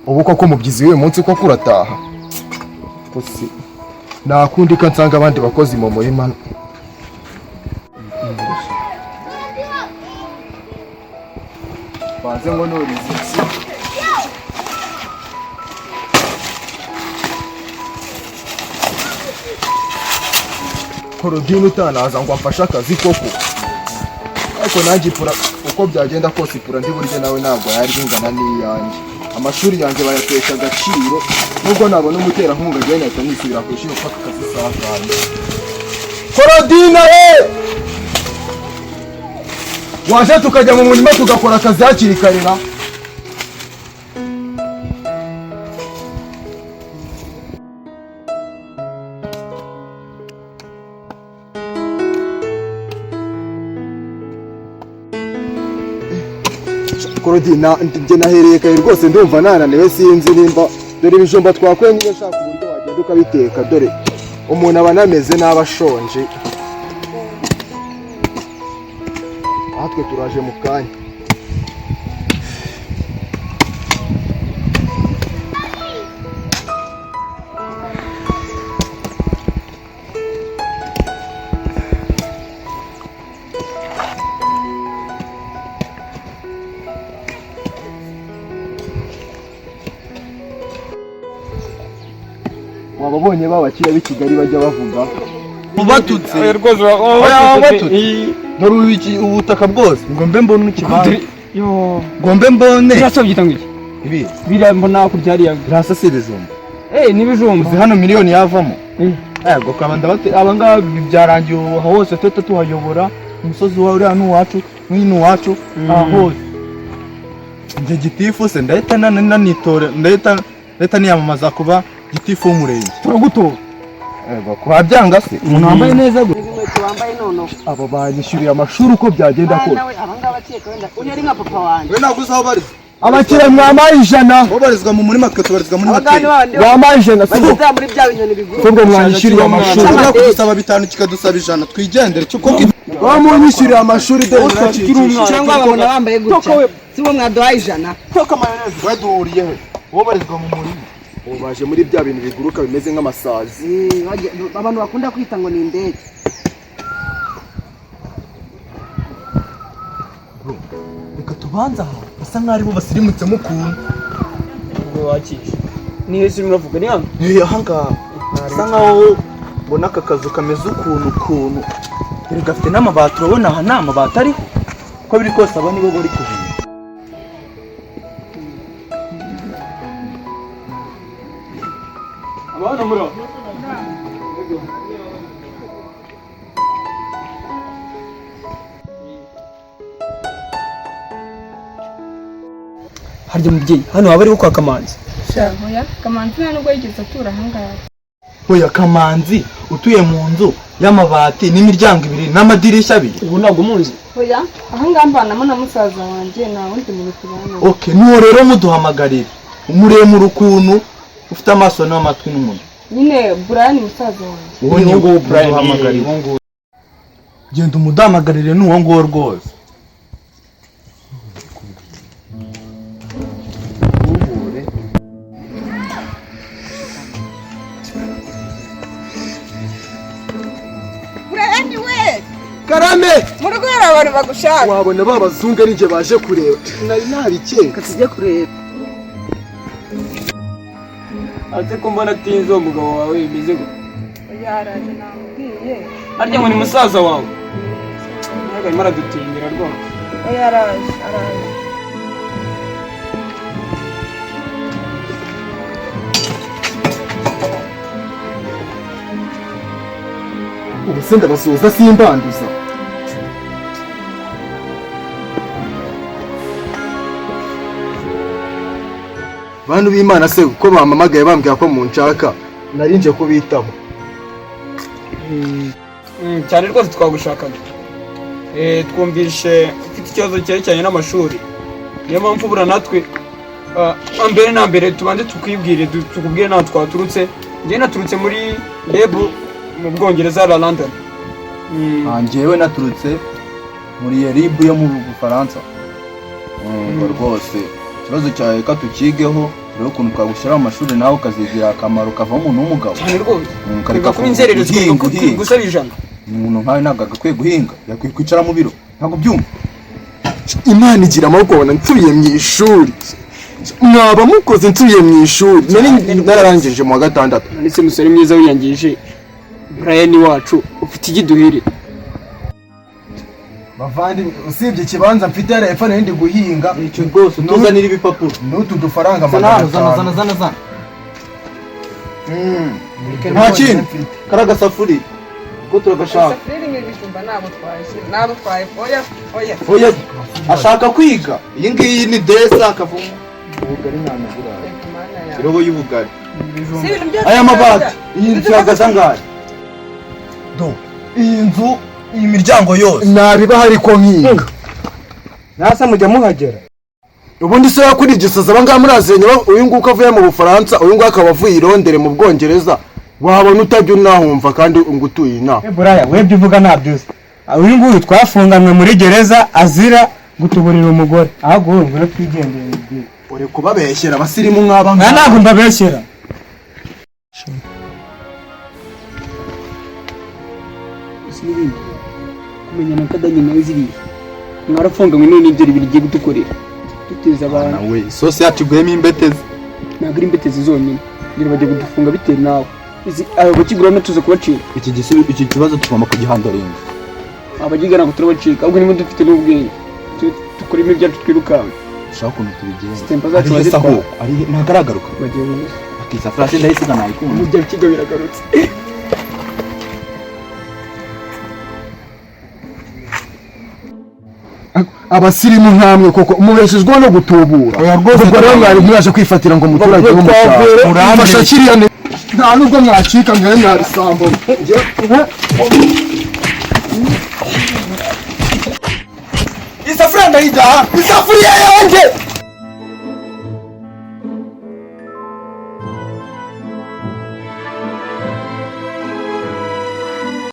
ubu koko mubyizi uyu munsi ko kurataha gusi nakundi ka nsanga abandi bakozi mu murima baze ngo nurizi Korodine utanaza ngo amfashe akazi koko ariko nanjye ipura uko byagenda kose ipura ndi buryo nawe ntabwo yari ingana n'iyanjye amashuri yanjye bayatesha agaciro nubwo nabona umuterankunga njyewe nahita nisubira ku ishuri ufata akazi sakanye Korodine waje tukajya mu murima tugakora akazi hakiri kare na Korodine njye nahereye kare rwose ndumva nananiwe sinzi nimba dore ibijumba twakwe niyo shaka uburyo wagenda ukabiteka dore umuntu aba nameze n'aba ashonje natwe turaje mu kanya wababonye babakira b'i Kigali bajya bavuga ubatutse rwose wabatutse dore ubutaka bwose ngo mbe mbone ikibanza ngo mbe mbone birasobyita ngo iki ibi bira mbona kurya hariya birasa se ibijumba n'ibijumba hano miliyoni yavamo yego kabanda bate abangaba byarangiye hose tete tuhayobora umusozi wa uriya n'uwacu n'ino wacu hose nje gitifu se ndahita nanitora ndahita niyamamaza kuba gitifu w'umurenge turagutora yego kuba byanga se umuntu wambaye neza gute inkweto wambaye nono abo banyishyuriye amashuri uko byagenda kose abangaba akeka wenda uyu ari nka papa wanjye we ntabwo uzi aho bari abakire mwamaye ijana babarizwa mu murima twe tubarizwa muri hoteli wamaye ijana bageze muri bya binyoni biguruka kubwo mwanyishyuriye amashuri ushobora kudusaba bitanu kikadusaba ijana twigendere cyo kuko bamunyishyuriye amashuri dore cyangwa babona bambaye gutya si bo mwaduhaye ijana waduhuriye he babarizwa mu murima ubu baje muri bya bintu biguruka bimeze nk'amasazi abantu bakunda kwita ngo ni indege reka tubanza aha basa nk'aho aribo basirimutse mukunda ubwo wakisha ni hese muravuga ni hano aha ngaha basa nk'aho mbona aka kazu kameze ukuntu dore gafite n'amabati urabona aha nta mabati ariho uko biri kose aba nibo bari kuhira abana muri aho harya umubyeyi hano waba ariho kwa Kamanzi oya Kamanzi nta nubwo yigeze atura ahangaha oya Kamanzi utuye mu nzu y'amabati n'imiryango ibiri n'amadirishya abiri ubu ntabwo munzi oya ahangaha mbanamo na musaza wanjye nta wundi muntu tubana okay nuwo rero muduhamagarira umuremure ukuntu ufite amaso n'amatwi n'umunwa nyine Brian musaza wanjye uwo ni ngo muduhamagarira genda umuduhamagarire n'uwo nguwo rwose Karame mu rugo hari abantu bagushaka wabona babazungu ari nje baje kureba nari nabikeka tujye kureba ate ko mbona atinze uwo mugabo wawe bimeze gute oya araje namubwiye harya ngo ni musaza wawe ntabwo arimo aradutindira rwose oya araje ubu se ndabasuhuza simbanduza bantu b'Imana se uko bampamagaye bambwira ko munshaka nari nje kubitaho cyane rwose twagushakaga twumvishe ufite ikibazo cyerekeranye n'amashuri niyo mpamvu ubura natwe mbere na mbere tubanze tukwibwire tukubwire naho twaturutse njye naturutse muri rebu mu Bwongereza la London njyewe naturutse muri ribu yo mu Bufaransa rwose ikibazo cyawe ka tukigeho rero ukuntu twagushyira mu mashuri nawe ukazigira akamaro kavamo umuntu w'umugabo cyane rwose ukareka kuba inzererezi gusaba ijana. umuntu nkawe ntabwo agakwiye guhinga yakwiye kwicara mu biro ntabwo byumva. Imana igira amaboko ubona nsubiye mu ishuri, mwaba mukoze nsubiye mu ishuri nararangije mu wa gatandatu. ndetse musore mwiza wiyangije Brian wacu ufite igiduhire. Bavandimwe usibye ikibanza mfite hariya hepfo n'indi guhinga icyo rwose utuzanira ibipapuro n'utu dufaranga zana nta kindi kari agasafuriya ko turagashaka. Oya ashaka kwiga, iyi ngiyi ni desa akavamo ubugari ntamugura irobo y'ubugari. Aya mabati iyi nzu ihagaze angahe? iyi nzu iyi miryango yose nabiba hariko nkinga nasa mujya muhagera. ubundi se yakuri igisaza abangaba muraziranye uyu nguko avuye mu Bufaransa uyu nguko akaba avuye i Londres mu Bwongereza wahabona utajya unahumva kandi ungutuye inaha. Buraya webye uvuga ntabyuze. Uyu nguyu twafunganwe muri gereza azira gutuburira umugore ahubwo wowe ngure twigendere. uri kubabeshyera abasirimu nk'aba ntabwo mbabeshyera. kumenya nakadanye nawe ziriya mwarafunganywe none ibyo bigiye gutukorera duteza abantu. nawe isosi yacu iguyemo imbetezi. ntabwo ari imbetezi zonyine ngira bajya kudufunga bitewe nawe abo bakigura natuza kubacika. iki kibazo tugomba kugihandaringa. abagiga ntabwo turabacika ahubwo niba dufite n'ubwenge tukurimo ibyacu twirukanka. ushaka ukuntu tubigenza sitempa zacu bazitwara ntabwo aragaruka bagiye neza akisa furashe ndayisiga nayikunda. mu bya kigo biragarutse. abasirimu nkamwe koko mubeshejweho no gutubura. ubwo rero mwari mwaje kwifatira ngo umuturage w'umushaka mfasha kiriya nta nubwo mwacika mwe mwarisambo. isafuriya ndayijyaha isafuriya yanjye